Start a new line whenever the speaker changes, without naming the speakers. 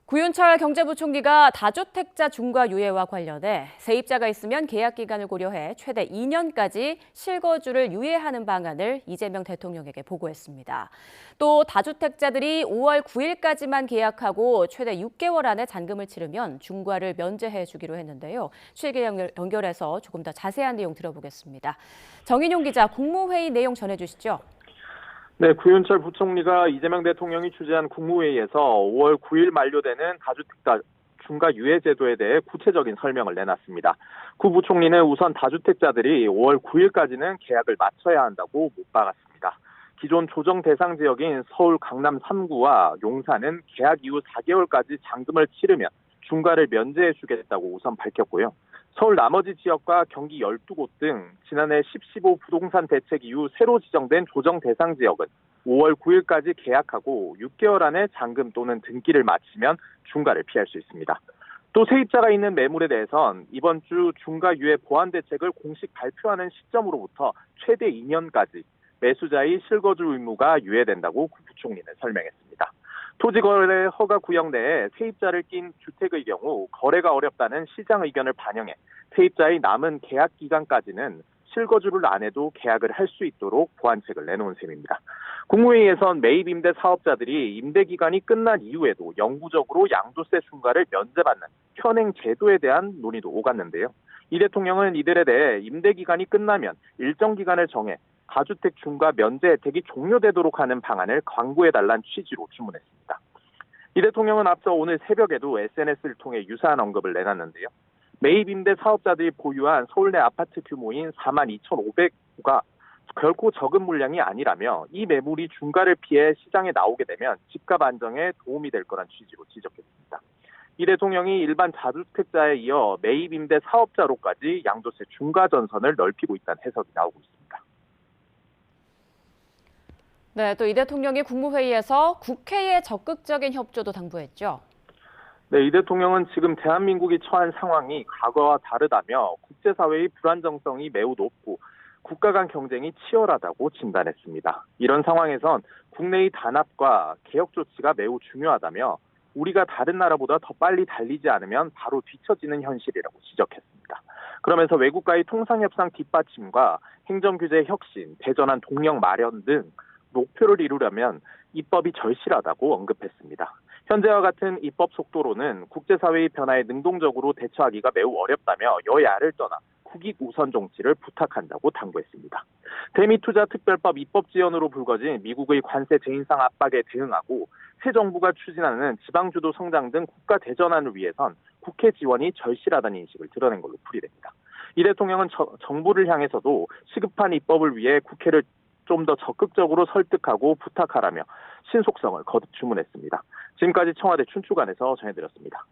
구윤철 경제부총리가 다주택자 중과 유예와 관련해 세입자가 있으면 계약 기간을 고려해 최대 2년까지 실거주를 유예하는 방안을 이재명 대통령에게 보고했습니다. 또 다주택자들이 5월 9일까지만 계약하고 최대 6개월 안에 잔금을 치르면 중과를 면제해 주기로 했는데요. 실기 연결해서 조금 더 자세한 내용 들어보겠습니다. 정인용 기자, 국무회의 내용 전해주시죠.
네, 구윤철 부총리가 이재명 대통령이 주재한 국무회의에서 5월 9일 만료되는 다주택자 중과 유예 제도에 대해 구체적인 설명을 내놨습니다. 구 부총리는 우선 다주택자들이 5월 9일까지는 계약을 마쳐야 한다고 못 박았습니다. 기존 조정 대상 지역인 서울 강남 3구와 용산은 계약 이후 4개월까지 잔금을 치르면 중과를 면제해 주겠다고 우선 밝혔고요. 서울 나머지 지역과 경기 12곳 등 지난해 10.15 부동산 대책 이후 새로 지정된 조정 대상 지역은 5월 9일까지 계약하고 6개월 안에 잔금 또는 등기를 마치면 중과를 피할 수 있습니다. 또 세입자가 있는 매물에 대해선 이번 주 중과 유예 보완 대책을 공식 발표하는 시점으로부터 최대 2년까지 매수자의 실거주 의무가 유예된다고 구 부총리는 설명했습니다. 토지거래 허가 구역 내에 세입자를 낀 주택의 경우 거래가 어렵다는 시장 의견을 반영해 세입자의 남은 계약 기간까지는 실거주를 안 해도 계약을 할 수 있도록 보완책을 내놓은 셈입니다. 국무회의에선 매입 임대 사업자들이 임대 기간이 끝난 이후에도 영구적으로 양도세 중과를 면제받는 현행 제도에 대한 논의도 오갔는데요. 이 대통령은 이들에 대해 임대 기간이 끝나면 일정 기간을 정해 다주택 중과 면제 혜택이 종료되도록 하는 방안을 광고해달라는 취지로 주문했습니다. 이 대통령은 앞서 오늘 새벽에도 SNS를 통해 유사한 언급을 내놨는데요. 매입 임대 사업자들이 보유한 서울 내 아파트 규모인 42,500호가 결코 적은 물량이 아니라며 이 매물이 중과를 피해 시장에 나오게 되면 집값 안정에 도움이 될 거란 취지로 지적했습니다. 이 대통령이 일반 다주택자에 이어 매입 임대 사업자로까지 양도세 중과 전선을 넓히고 있다는 해석이 나오고 있습니다.
네, 또 이 대통령이 국무회의에서 국회의 적극적인 협조도 당부했죠.
네, 이 대통령은 지금 대한민국이 처한 상황이 과거와 다르다며 국제사회의 불안정성이 매우 높고 국가 간 경쟁이 치열하다고 진단했습니다. 이런 상황에선 국내의 단합과 개혁 조치가 매우 중요하다며 우리가 다른 나라보다 더 빨리 달리지 않으면 바로 뒤처지는 현실이라고 지적했습니다. 그러면서 외국과의 통상협상 뒷받침과 행정규제 혁신, 대전환 동력 마련 등 목표를 이루려면 입법이 절실하다고 언급했습니다. 현재와 같은 입법 속도로는 국제사회의 변화에 능동적으로 대처하기가 매우 어렵다며 여야를 떠나 국익 우선 정치를 부탁한다고 당부했습니다. 대미투자특별법 입법 지연으로 불거진 미국의 관세 재인상 압박에 대응하고 새 정부가 추진하는 지방주도 성장 등 국가 대전환을 위해선 국회 지원이 절실하다는 인식을 드러낸 걸로 풀이됩니다. 이 대통령은 정부를 향해서도 시급한 입법을 위해 국회를 좀 더 적극적으로 설득하고 부탁하라며 신속성을 거듭 주문했습니다. 지금까지 청와대 춘추관에서 전해드렸습니다.